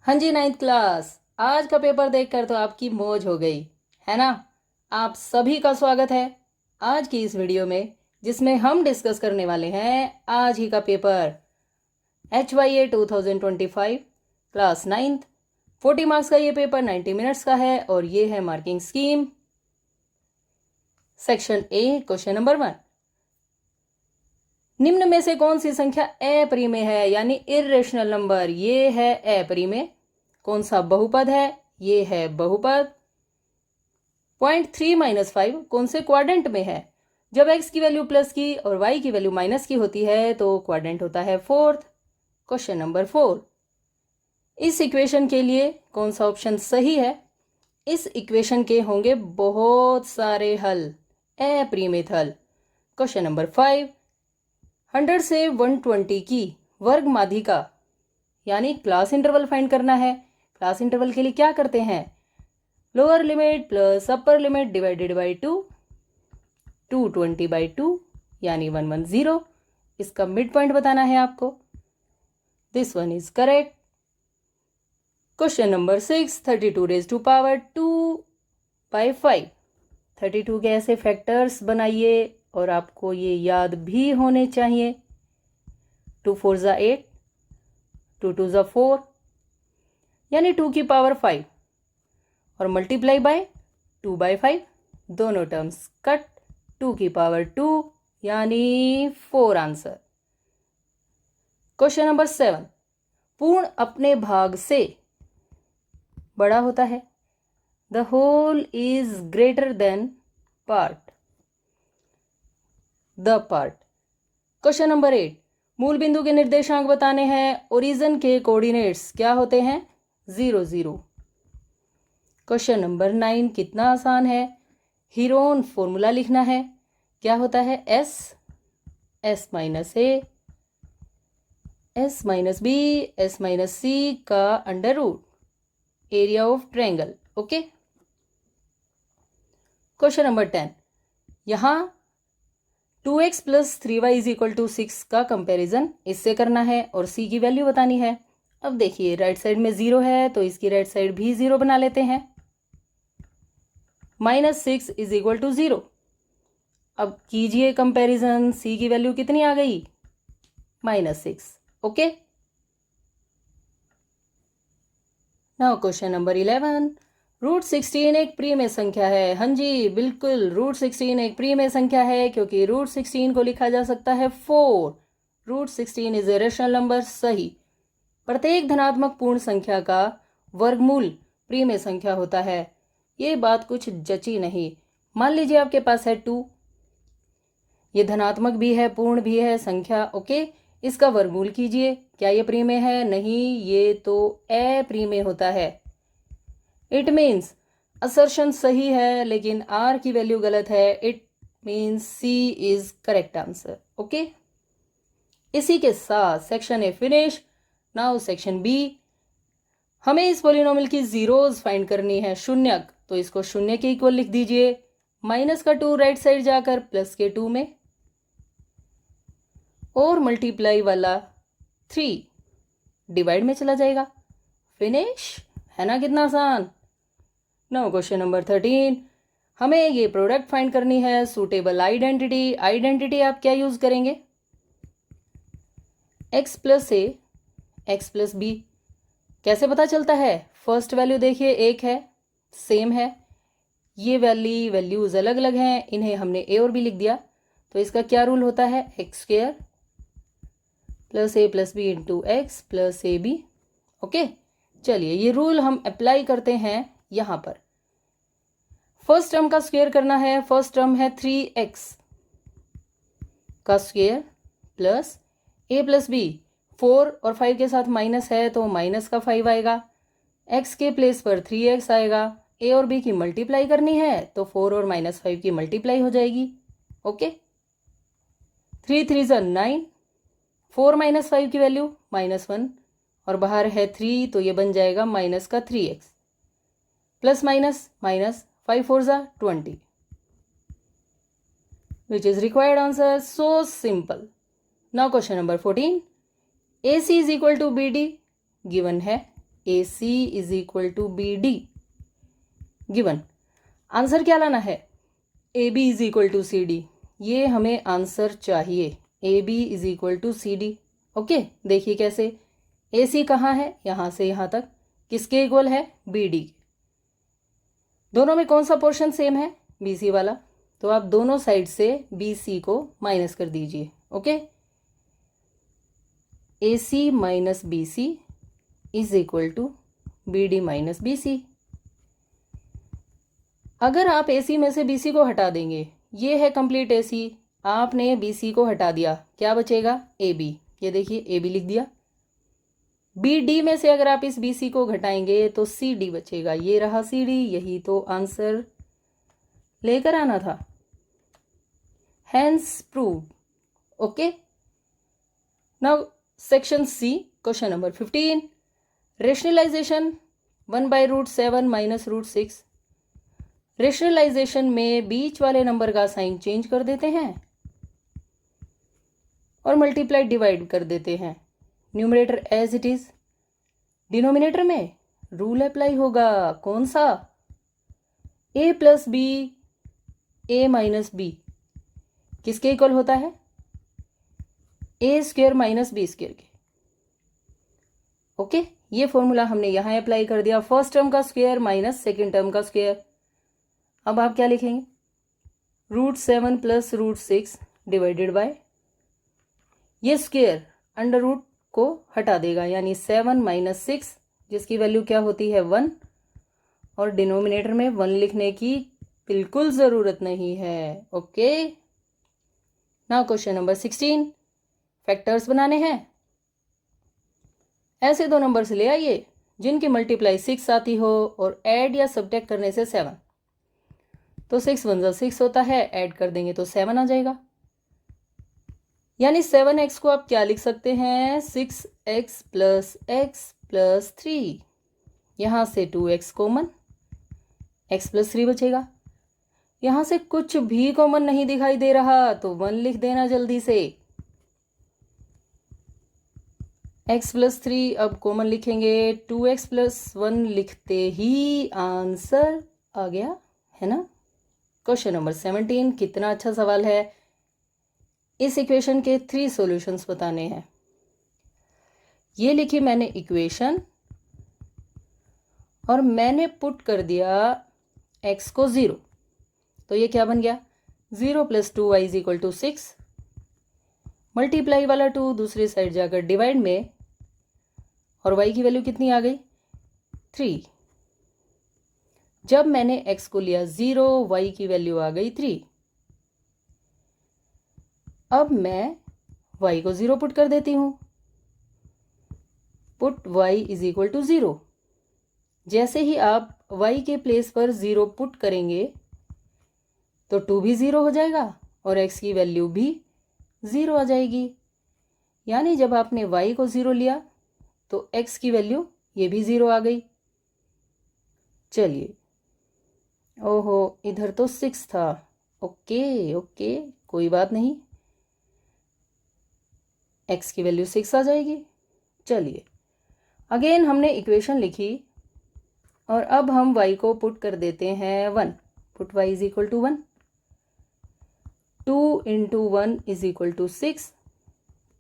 हाँ जी, ninth class. आज का पेपर देखकर तो आपकी मौज हो गई है ना। आप सभी का स्वागत है आज की इस वीडियो में, जिसमें हम डिस्कस करने वाले हैं आज ही का paper HYA 2025 class ninth. 40 marks का ये पेपर 90 मिनट्स का है और ये है marking scheme. Section A, question number 1। निम्न में से कौन सी संख्या अप्रिमेय है, यानी इर्रेशनल नंबर? ये है अप्रिमेय। कौन सा बहुपद है? ये है बहुपद। 0.3 - 5 कौन से क्वाड्रेंट में है? जब x की वैल्यू प्लस की और y की वैल्यू माइनस की होती है तो क्वाड्रेंट होता है फोर्थ। Question number 4। इस इक्वेशन के लिए कौन सा ऑप्शन सही है? इस इक्वेशन के होंगे बहुत सारे हल, अप्रिमित हल। Question number 5। 100 से 120 की वर्ग माध्यिका यानी क्लास इंटरवल फाइंड करना है। क्लास इंटरवल के लिए क्या करते हैं? Lower limit plus upper limit divided by 220/2 यानी 110। इसका मिड पॉइंट बताना है आपको। This one is correct. Question number 6। 32 raised to power 2/5। 32 के ऐसे फैक्टर्स बनाइए और आपको ये याद भी होने चाहिए। 2 4 8, 2 2 4 यानी 2 की पावर 5 और मल्टीप्लाई बाय 2/5। दोनों टर्म्स कट। 2 की पावर 2 यानी 4 आंसर। Question number 7। पूर्ण अपने भाग से बड़ा होता है। The whole is greater than part, the part. Question number 8। मूल बिंदु के निर्देशांक बताने हैं। ओरिजिन के कोऑर्डिनेट्स क्या होते हैं? 0 0। क्वेश्चन नंबर 9 कितना आसान है। हीरोन फॉर्मूला लिखना है। क्या होता है? S S - A S - B S - C का under root, area of triangle. Okay. Question number 10। यहां 2x + 3y = 6 का कंपैरिजन इससे करना है और c की वैल्यू बतानी है। अब देखिए, राइट साइड में 0 है तो इसकी राइट साइड भी 0 बना लेते हैं। -6 = 0। अब कीजिए कंपैरिजन, c की वैल्यू कितनी आ गई? -6। ओके। Now question number 11। √16 एक प्रीमेय संख्या है। हाँ जी, बिल्कुल, √16 एक प्रीमेय संख्या है क्योंकि √16 को लिखा जा सकता है 4। √16 इज ए रेशनल नंबर। सही। प्रत्येक धनात्मक पूर्ण संख्या का वर्गमूल प्रीमेय संख्या होता है। ये बात कुछ जची नहीं। मान लीजिए आपके पास है 2। ये धनात्मक भी है, पूर्ण भी है संख्या। ओके। इसका वर्गमूल कीजिए। क्या ये प्रीमेय है? नहीं, ये तो अप्रीमेय होता है। इट मीन्स असर्शन सही है लेकिन आर की वैल्यू गलत है। It means C is correct answer. Okay. इसी के साथ section A finish. Now section B. हमें इस पोलिनोमियल की जीरोज फाइंड करनी है, शून्यक। तो इसको शून्य के इक्वल लिख दीजिए। -2 राइट साइड जाकर +2 में और मल्टीप्लाई वाला 3 डिवाइड में चला जाएगा। फिनिश है ना, कितना आसान। Now question number 13। हमें ये प्रोडक्ट फाइंड करनी है, सूटेबल आइडेंटिटी। आइडेंटिटी आप क्या यूज करेंगे? x + a x + b। कैसे पता चलता है? फर्स्ट वैल्यू देखिए, एक है, सेम है। ये वैल्यूज अलग अलग हैं, इन्हें हमने a और b लिख दिया। तो इसका क्या रूल होता है? x² + a + b × x + ab। Okay. चलिए, ये रूल हम अप्लाई करते हैं यहां पर। फर्स्ट टर्म का स्क्वायर करना है। फर्स्ट टर्म है 3x का स्क्वायर प्लस a + b। 4 और 5 के साथ माइनस है तो -5 आएगा। x के प्लेस पर 3x आएगा। a और b की मल्टीप्लाई करनी है तो 4 और -5 की मल्टीप्लाई हो जाएगी। ओके। 3 3 9। 4 - 5 की वैल्यू -1 और बाहर है 3 तो ये बन जाएगा -3x plus minus minus 5 4 20 which is required answer. So simple. Now question number 14. AC is equal to BD given है। AC is equal to BD given. Answer क्या लाना है? AB is equal to CD। ये हमें answer चाहिए, AB is equal to CD। Okay, देखिए कैसे। AC कहाँ है? यहाँ से यहाँ तक। किसके इक्वल है? BD। दोनों में कौन सा पोर्शन सेम है? BC वाला। तो आप दोनों साइड से BC को माइनस कर दीजिए। Okay, AC minus BC is equal to BD minus BC। अगर आप AC में से BC को हटा देंगे, ये है कंप्लीट AC, आपने BC को हटा दिया, क्या बचेगा? AB। ये देखिए AB लिख दिया। BD में से अगर आप इस BC को घटाएंगे तो CD बचेगा, ये रहा CD। यही तो आंसर लेकर आना था। Hence proved. Okay. Now section C, question number 15. Rationalization 1 by root 7 minus root 6. Rationalisation में बीच वाले नंबर का साइन चेंज कर देते हैं और मल्टीप्लाई डिवाइड कर देते हैं। Numerator as it is, denominator में रूल अप्लाई होगा। कौन सा? A plus B A minus B किसके इक्वल होता है? A square minus B square के। ओके, ये फॉर्मूला हमने यहां अप्लाई कर दिया। फर्स्ट टर्म का स्क्वेयर माइनस सेकेंड टर्म का स्क्वेयर। अब आप क्या लिखेंगे? Root 7 plus root 6 divided by, ये स्क्वेयर अंडर रूट को हटा देगा, यानी 7 माइनस 6 जिसकी वैल्यू क्या होती है? 1। और डिनोमिनेटर में 1 लिखने की बिल्कुल ज़रूरत नहीं है। Okay, now question number 16। Factors बनाने हैं। ऐसे दो नंबर से ले आइए जिनकी मल्टीप्लाई 6 आती हो और ऐड या सब्ट्रैक्ट करने से 7। तो 6 1 जा 6 होता है, ऐड कर देंगे तो 7 आ जाएगा। यानी 7x को आप क्या लिख सकते हैं? 6x plus x plus 3। यहां से 2x कॉमन, x प्लस 3 बचेगा। यहां से कुछ भी कॉमन नहीं दिखाई दे रहा तो 1 लिख देना जल्दी से। x प्लस 3 अब कॉमन लिखेंगे, 2x प्लस 1 लिखते ही आंसर आ गया, है ना। क्वेश्चन नंबर 17, कितना अच्छा सवाल है। इस इक्वेशन के 3 सॉल्यूशंस बताने हैं। ये लिखी मैंने इक्वेशन और मैंने पुट कर दिया x को 0। तो ये क्या बन गया? 0 plus 2y is equal to 6। Multiply वाला 2 दूसरी साइड जाकर डिवाइड में, और y की वैल्यू कितनी आ गई? 3। जब मैंने x को लिया 0, y की वैल्यू आ गई 3। अब मैं y को 0 पुट कर देती हूं। Put y is equal to 0। जैसे ही आप y के प्लेस पर 0 पुट करेंगे तो 2 भी 0 हो जाएगा और x की वैल्यू भी 0 आ जाएगी। यानी जब आपने y को 0 लिया तो x की वैल्यू ये भी 0 आ गई। चलिए, ओहो इधर तो 6 था। ओके ओके, कोई बात नहीं, x की वैल्यू 6 आ जाएगी। चलिए, अगेन हमने इक्वेशन लिखी और अब हम y को पुट कर देते हैं 1। Put y is equal to 1। 2 into 1 is equal to 6।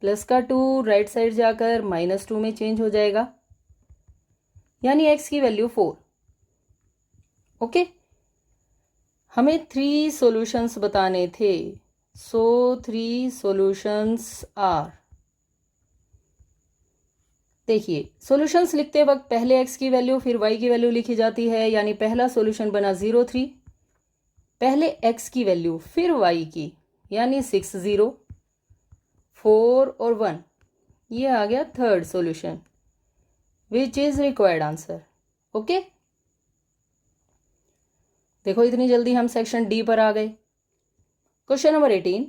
Plus का 2 राइट साइड जाकर -2 में चेंज हो जाएगा, यानी x की वैल्यू 4। ओके, हमें 3 सॉल्यूशंस बताने थे। सो 3 सॉल्यूशंस आर, देखिए सॉल्यूशंस लिखते वक्त पहले x की वैल्यू फिर y की वैल्यू लिखी जाती है। यानी पहला सॉल्यूशन बना 0 3, पहले x की वैल्यू फिर y की, यानी 6 0 4 और 1। ये आ गया third solution which is required answer. Okay, देखो इतनी जल्दी हम सेक्शन डी पर आ गए। क्वेश्चन नंबर 18,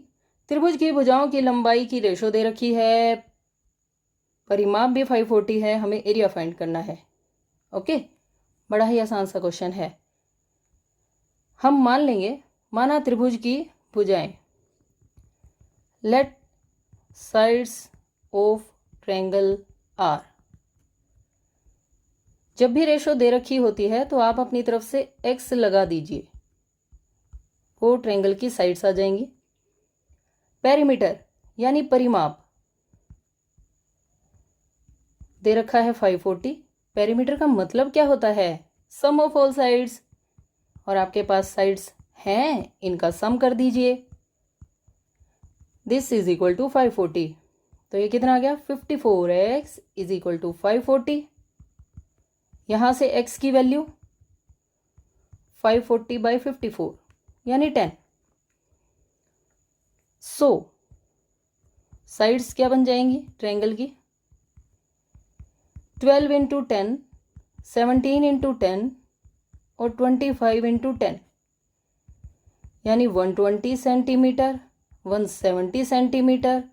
त्रिभुज की भुजाओं की लंबाई की रेशो दे रखी है, परिमाप भी 540 है, हमें एरिया फाइंड करना है। ओके, बड़ा ही आसान सा क्वेश्चन है। हम मान लेंगे, माना त्रिभुज की भुजाएं, let sides of triangle are. जब भी रेशो दे रखी होती है तो आप अपनी तरफ से x लगा दीजिए, वो ट्रायंगल की साइड्स आ जाएंगी। पेरीमीटर यानी परिमाप दे रखा है 540। पेरीमीटर का मतलब क्या होता है? सम ऑफ ऑल साइड्स, और आपके पास साइड्स हैं, इनका सम कर दीजिए। दिस इज इक्वल टू 540, तो ये कितना आ गया? 54x is equal to 540। यहां से x की वैल्यू 540/54 यानी 10। सो साइड्स क्या बन जाएंगी ट्रायंगल की? 12 इंटू 10, 17 इंटू 10 और 25 इंटू 10, यानी 120 सेंटीमीटर, 170 सेंटीमीटर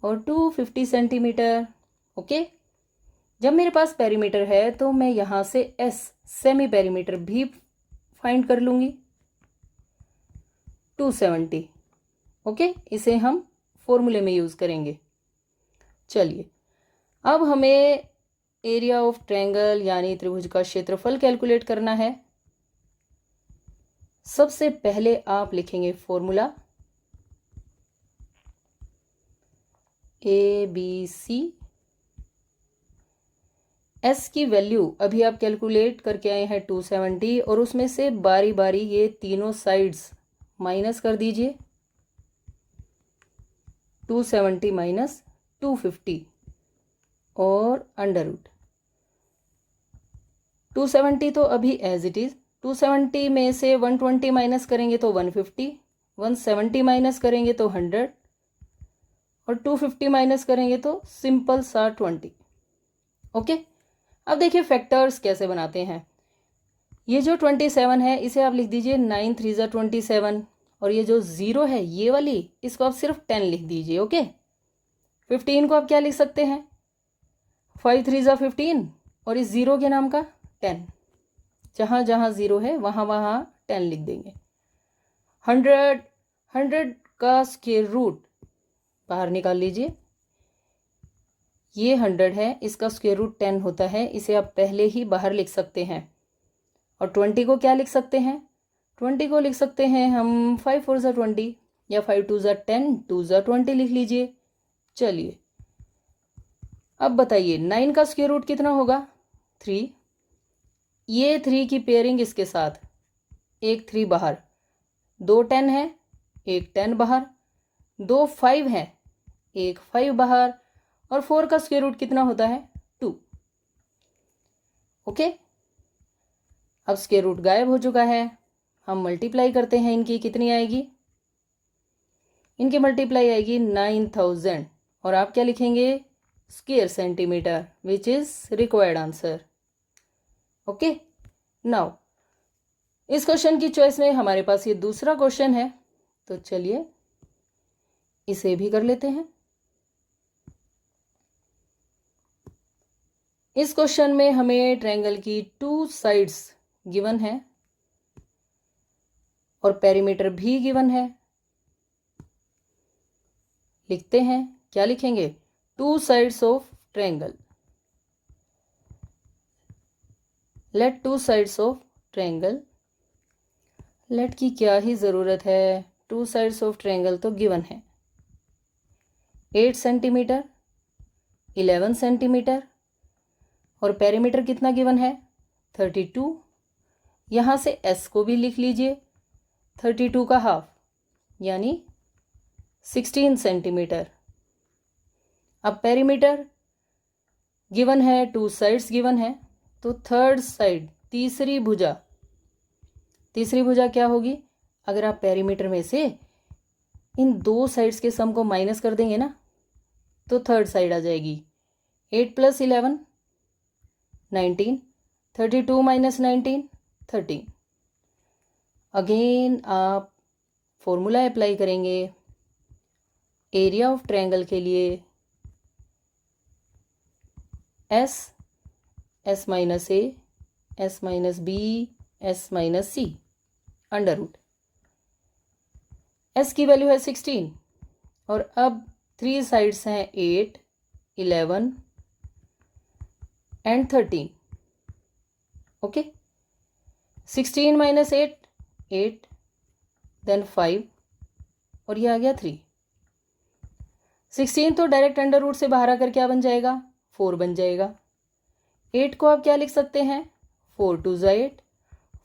और 250 सेंटीमीटर। ओके, जब मेरे पास पेरीमीटर है तो मैं यहाँ से एस सेमी पेरीमीटर भी फाइंड कर लूँगी, 270। ओके, इसे हम फॉर्मूले में यूज़ करेंगे। चलिए, अब हमें एरिया ऑफ ट्रायंगल यानी त्रिभुज का क्षेत्रफल कैलकुलेट करना है। सबसे पहले आप लिखेंगे फॉर्मूला ABC। एस की वैल्यू अभी आप कैलकुलेट करके आए हैं 270, और उसमें से बारी बारी ये तीनों साइड्स माइनस कर दीजिए। 270 माइनस 250 और अंडर रूट 270 तो अभी एज इट इज। 270 में से 120 माइनस करेंगे तो 150, 170 माइनस करेंगे तो 100 और 250 माइनस करेंगे तो सिंपल सा 20। ओके, अब देखिए फैक्टर्स कैसे बनाते हैं। ये जो 27 है इसे आप लिख दीजिए 9 3 ज़ा 27, और ये जो 0 है ये वाली, इसको आप सिर्फ 10 लिख दीजिए। ओके, 15 को आप क्या लिख सकते हैं? 5 3 ज़ा 15 और इस 0 के नाम का 10, जहाँ जहाँ 0 है वहाँ वहाँ 10 लिख देंगे। 100 का स्क्वायर रूट बाहर निकाल लीजिए। ये 100 है, इसका स्क्वायर रूट 10 होता है, इसे आप पहले ही बाहर लिख सकते हैं। और 20 को क्या लिख सकते हैं? 20 को लिख सकते हैं हम 5 4 ज़ा 20 या 5 2 ज़ा 10 2 ज़ा 20 लिख लीजिए। चलिए, अब बताइए 9 का स्क्वायर रूट कितना होगा? 3। ये 3 की पेयरिंग इसके साथ, एक 3 बाहर, 2 10 है, एक 10 बाहर, 2 5 है, एक 5 बाहर, और 4 का स्क्वायर रूट कितना होता है? 2। ओके, अब स्क्वायर रूट गायब हो चुका है। हम मल्टीप्लाई करते हैं, इनकी कितनी आएगी? इनकी मल्टीप्लाई आएगी 9000, और आप क्या लिखेंगे? Square centimetre, which is required answer. Okay, now इस क्वेश्चन की चॉइस में हमारे पास ये दूसरा क्वेश्चन है, तो चलिए इसे भी कर लेते हैं। इस क्वेश्चन में हमें ट्रायंगल की 2 साइड्स गिवन है और पेरीमीटर भी गिवन है। लिखते हैं, क्या लिखेंगे? 2 sides of triangle. Let 2 sides of triangle, let की क्या ही ज़रूरत है, 2 साइड्स ऑफ ट्रायंगल तो गिवन है। 8 सेंटीमीटर, 11 सेंटीमीटर, और पेरीमीटर कितना गिवन है? 32। यहाँ से एस को भी लिख लीजिए, 32 का हाफ यानी 16 सेंटीमीटर। अब पेरीमीटर गिवन है, 2 साइड्स गिवन है, तो थर्ड साइड, तीसरी भुजा क्या होगी? अगर आप पेरीमीटर में से इन 2 साइड्स के सम को माइनस कर देंगे ना, तो थर्ड साइड आ जाएगी। 8 + 11 19, 32 - 19 13। अगेन आप फॉर्मूला अप्लाई करेंगे एरिया ऑफ ट्रायंगल के लिए, S S - A S - B S - C under root. S की वैल्यू है 16, और अब 3 साइड्स हैं 8 11 एंड 13। ओके। 16 माइनस 8, 8, देन 5 और ये आ गया 3। 16 तो डायरेक्ट अंडर रूट से बाहर आकर क्या बन जाएगा, 4 बन जाएगा। 8 को आप क्या लिख सकते हैं, 4 2 8।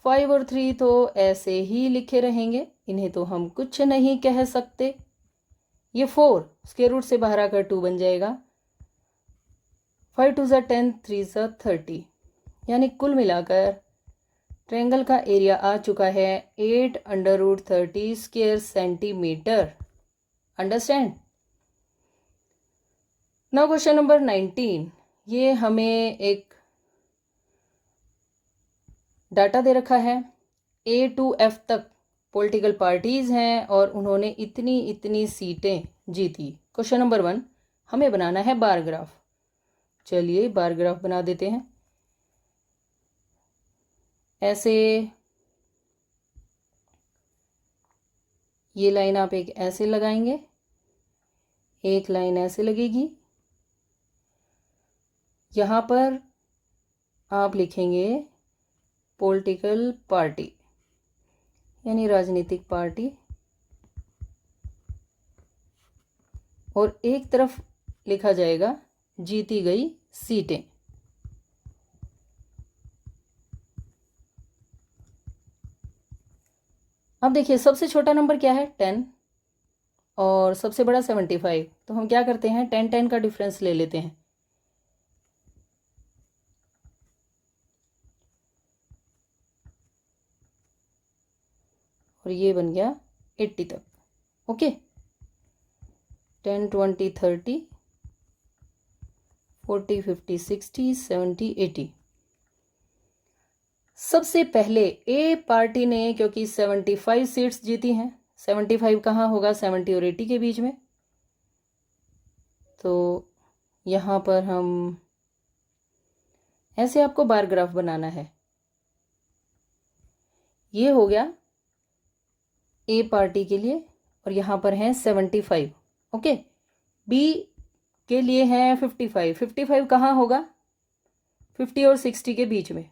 5 और 3 तो ऐसे ही लिखे रहेंगे, इन्हें तो हम कुछ नहीं कह सकते। ये 4 स्क्वायर रूट से बाहर आकर 2 बन जाएगा। 5 2 10, 3 30, यानी कुल मिलाकर ट्रायंगल का एरिया आ चुका है 8 under root 30 square centimetre. Understand. Now question number 19। ये हमें एक डाटा दे रखा है, A to F तक पॉलिटिकल पार्टीज हैं और उन्होंने इतनी इतनी सीटें जीती। क्वेश्चन नंबर 1, हमें बनाना है बार ग्राफ। चलिए बार ग्राफ बना देते हैं। ऐसे ये लाइन आप एक ऐसे लगाएंगे, एक लाइन ऐसे लगेगी, यहाँ पर आप लिखेंगे पॉलिटिकल पार्टी यानी राजनीतिक पार्टी, और एक तरफ लिखा जाएगा जीती गई सीटें। अब देखिए सबसे छोटा नंबर क्या है, 10, और सबसे बड़ा 75। तो हम क्या करते हैं, 10 10 का डिफरेंस ले लेते हैं। और ये बन गया 80 तक। ओके, 10 20 30 40 50 60 70 80। सबसे पहले ए पार्टी ने, क्योंकि 75 सीट्स जीती हैं, 75 कहाँ होगा, 70 और 80 के बीच में, तो यहाँ पर हम ऐसे आपको बार ग्राफ बनाना है। ये हो गया ए पार्टी के लिए, और यहाँ पर है 75। ओके, बी के लिए है 55। 55 कहाँ होगा, 50 और 60 के बीच में,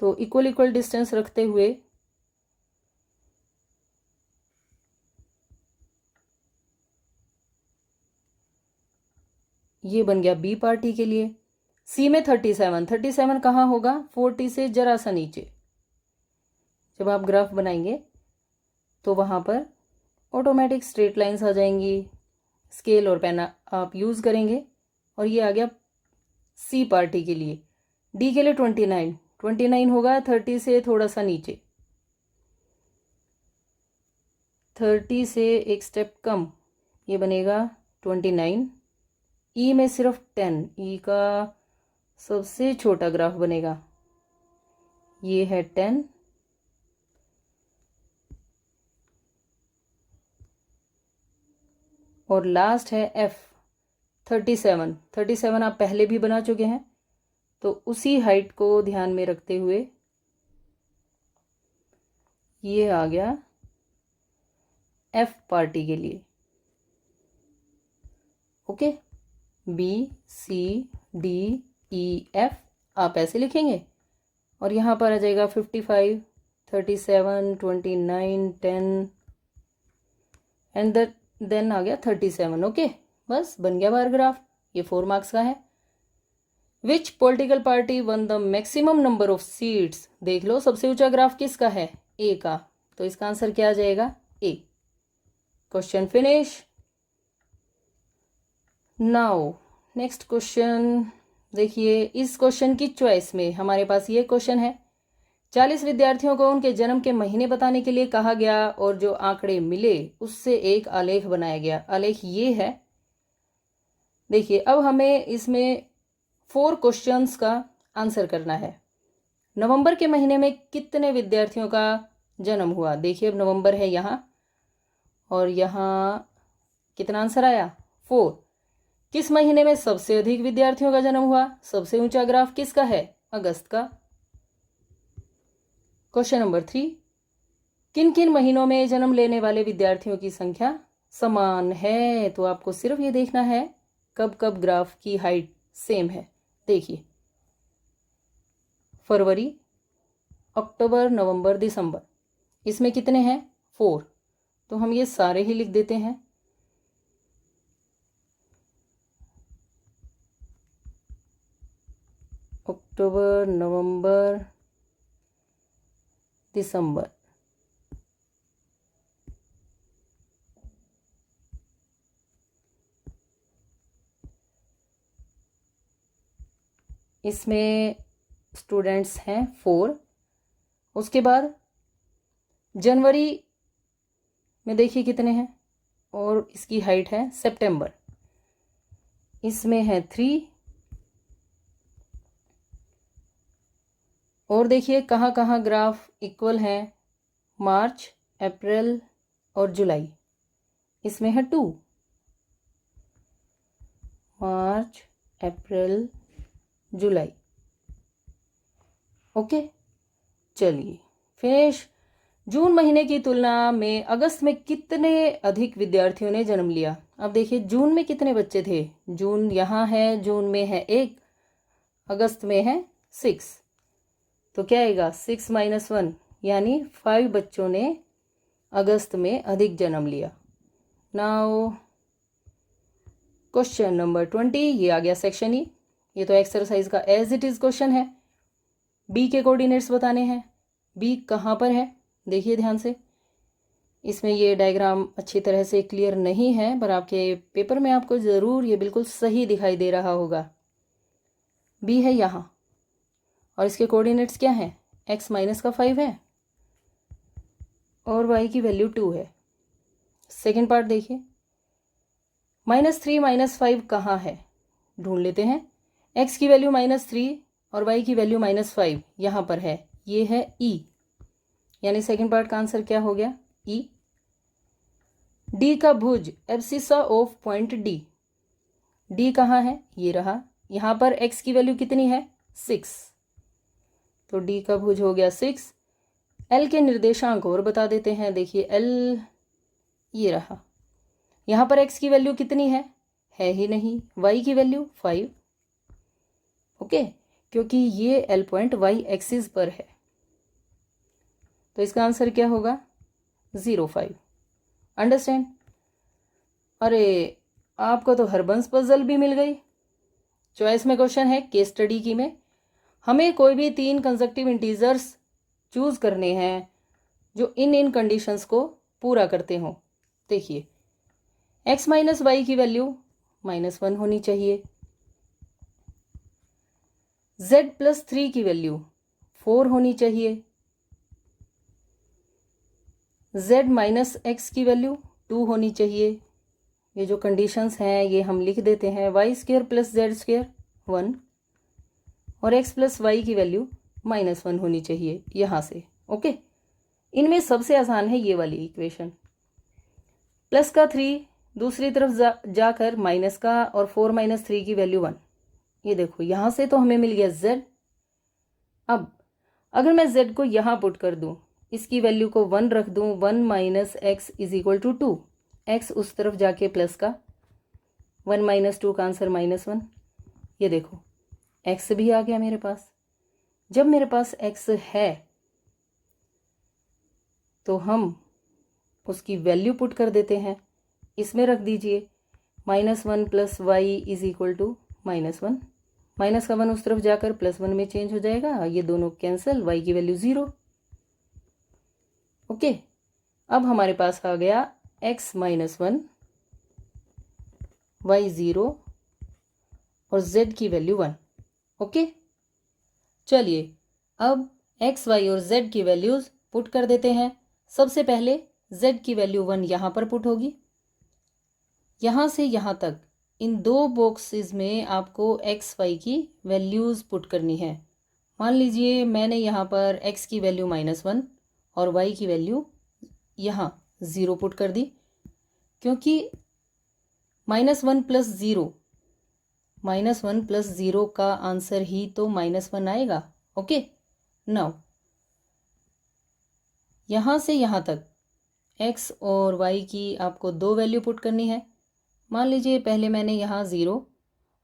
तो इक्वल इक्वल डिस्टेंस रखते हुए ये बन गया बी पार्टी के लिए। सी में 37। 37 कहाँ होगा, 40 से जरा सा नीचे। जब आप ग्राफ बनाएंगे तो वहाँ पर ऑटोमेटिक स्ट्रेट लाइंस आ जाएंगी, स्केल और पेन आप यूज़ करेंगे, और ये आ गया सी पार्टी के लिए। डी के लिए 29। 29 होगा 30 से थोड़ा सा नीचे, 30 से एक स्टेप कम, ये बनेगा 29। ई में सिर्फ 10, ई का सबसे छोटा ग्राफ बनेगा, ये है 10। और लास्ट है एफ, 37। 37 आप पहले भी बना चुके हैं, तो उसी हाइट को ध्यान में रखते हुए ये आ गया एफ पार्टी के लिए। Okay, B C D E F आप ऐसे लिखेंगे, और यहाँ पर आ जाएगा 55 37 29 10 एंड देन आ गया 37। ओके, बस बन गया बार ग्राफ। ये 4 मार्क्स का है। विच political party one the maximum number of seats. देख लो सबसे ऊंचा ग्राफ किसका है, ए का, तो इसका आंसर क्या आ जाएगा, A. Question finish. Now next question देखिए, इस क्वेश्चन की चॉइस में हमारे पास ये क्वेश्चन है, 40 विद्यार्थियों को उनके जन्म के महीने बताने के लिए कहा गया और जो आंकड़े मिले उससे एक आलेख बनाया गया। आलेख ये है, देखिए अब हमें इसमें 4 क्वेश्चंस का आंसर करना है। नवंबर के महीने में कितने विद्यार्थियों का जन्म हुआ, देखिए अब नवंबर है यहाँ, और यहाँ कितना आंसर आया, 4। किस महीने में सबसे अधिक विद्यार्थियों का जन्म हुआ, सबसे ऊंचा ग्राफ किसका है, अगस्त का। क्वेश्चन नंबर 3, किन किन महीनों में जन्म लेने वाले विद्यार्थियों की संख्या समान है। तो आपको सिर्फ ये देखना है कब कब ग्राफ की हाइट सेम है। देखिए फरवरी, अक्टूबर, नवंबर, दिसंबर, इसमें कितने हैं 4, तो हम ये सारे ही लिख देते हैं। अक्टूबर, नवंबर, दिसंबर। इसमें स्टूडेंट्स हैं 4। उसके बाद जनवरी में देखिए कितने हैं, और इसकी हाइट है सितंबर, इसमें है 3। और देखिए कहाँ कहाँ ग्राफ इक्वल हैं, मार्च, अप्रैल और जुलाई, इसमें है 2। मार्च, अप्रैल, जुलाई। ओके, चलिए फिनिश। जून महीने की तुलना में अगस्त में कितने अधिक विद्यार्थियों ने जन्म लिया? अब देखिए जून में कितने बच्चे थे, जून यहाँ है, जून में है 1, अगस्त में है 6, तो क्या आएगा 6 - 1, यानी 5 बच्चों ने अगस्त में अधिक जन्म लिया। नाउ क्वेश्चन नंबर 20, ये आ गया सेक्शन ई। ये तो एक्सरसाइज का एज इट इज क्वेश्चन है। बी के कोऑर्डिनेट्स बताने हैं। बी कहाँ पर है देखिए ध्यान से, इसमें ये डायग्राम अच्छी तरह से क्लियर नहीं है, पर आपके पेपर में आपको ज़रूर ये बिल्कुल सही दिखाई दे रहा होगा। बी है यहाँ, और इसके कोऑर्डिनेट्स क्या हैं, x -5 है और y की वैल्यू 2 है। सेकेंड पार्ट देखिए, -3 - 5 कहाँ है, ढूंढ लेते हैं। x की वैल्यू -3 और y की वैल्यू -5 यहाँ पर है, ये है e, यानी सेकेंड पार्ट का आंसर क्या हो गया e। d का भुज abscissa of point d, d कहाँ है, ये रहा, यहाँ पर x की वैल्यू कितनी है 6, तो d का भुज हो गया 6। l के निर्देशांक और बता देते हैं, देखिए l ये रहा, यहाँ पर x की वैल्यू कितनी है ही नहीं, y की वैल्यू 5। ओके, क्योंकि ये l पॉइंट y एक्सिस पर है, तो इसका आंसर क्या होगा 0.5। अंडरस्टैंड? अरे आपको तो हरबंस पजल भी मिल गई। चॉइस में क्वेश्चन है केस स्टडी की में, हमें कोई भी 3 कंसेक्टिव इंटीजर्स चूज करने हैं जो इन कंडीशंस को पूरा करते हों। देखिए x - y की वैल्यू -1 होनी चाहिए, z + 3 की वैल्यू 4 होनी चाहिए, z - x की वैल्यू 2 होनी चाहिए। ये जो कंडीशंस हैं ये हम लिख देते हैं, y² + z² 1 और x + y की वैल्यू -1 होनी चाहिए यहाँ से। ओके, इनमें सबसे आसान है ये वाली इक्वेशन, प्लस का 3 दूसरी तरफ जाकर माइनस का, और 4 - 3 की वैल्यू 1। ये देखो यहाँ से तो हमें मिल गया z। अब अगर मैं z को यहाँ पुट कर दूँ, इसकी वैल्यू को 1 रख दूँ, 1 - x = 2, x उस तरफ जाके प्लस का, 1 - 2 का आंसर -1। ये देखो x भी आ गया मेरे पास। जब मेरे पास x है तो हम उसकी वैल्यू पुट कर देते हैं, इसमें रख दीजिए -1 + y = -1, माइनस का 1 उस तरफ जाकर +1 में चेंज हो जाएगा, ये दोनों कैंसिल, y की वैल्यू 0। ओके, अब हमारे पास आ गया x - 1, y 0 और z की वैल्यू 1। ओके, चलिए अब x, y और z की वैल्यूज पुट कर देते हैं। सबसे पहले z की वैल्यू 1 यहाँ पर पुट होगी, यहाँ से यहाँ तक इन 2 बॉक्सेस में आपको x, y की वैल्यूज पुट करनी है। मान लीजिए मैंने यहाँ पर x की वैल्यू -1 और y की वैल्यू यहाँ 0 पुट कर दी, क्योंकि -1 + 0 का आंसर ही तो -1 आएगा। ओके, नाउ यहाँ से यहाँ तक x और y की आपको 2 वैल्यू पुट करनी है। मान लीजिए पहले मैंने यहाँ 0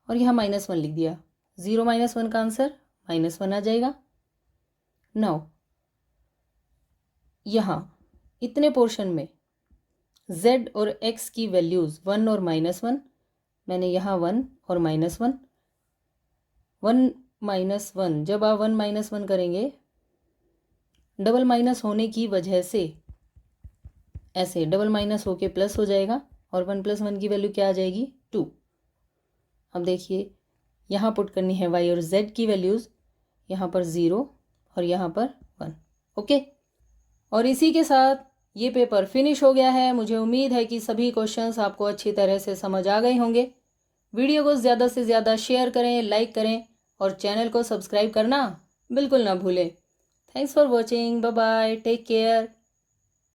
और यहाँ -1 लिख दिया, 0 - 1 का आंसर -1 आ जाएगा। नाउ यहाँ इतने पोर्शन में z और x की वैल्यूज़ 1 और -1, मैंने यहाँ 1 और -1, 1 -1, जब आप 1 -1 करेंगे डबल माइनस होने की वजह से ऐसे डबल माइनस होके प्लस हो जाएगा और 1 + 1 की वैल्यू क्या आ जाएगी 2। अब देखिए यहाँ पुट करनी है y और z की वैल्यूज़, यहाँ पर 0 और यहाँ पर 1। ओके, और इसी के साथ ये पेपर फिनिश हो गया है। मुझे उम्मीद है कि सभी क्वेश्चंस आपको अच्छी तरह से समझ आ गए होंगे। वीडियो को ज़्यादा से ज़्यादा शेयर करें, लाइक करें और चैनल को सब्सक्राइब करना बिल्कुल ना भूलें। Thanks for watching, bye bye, take care.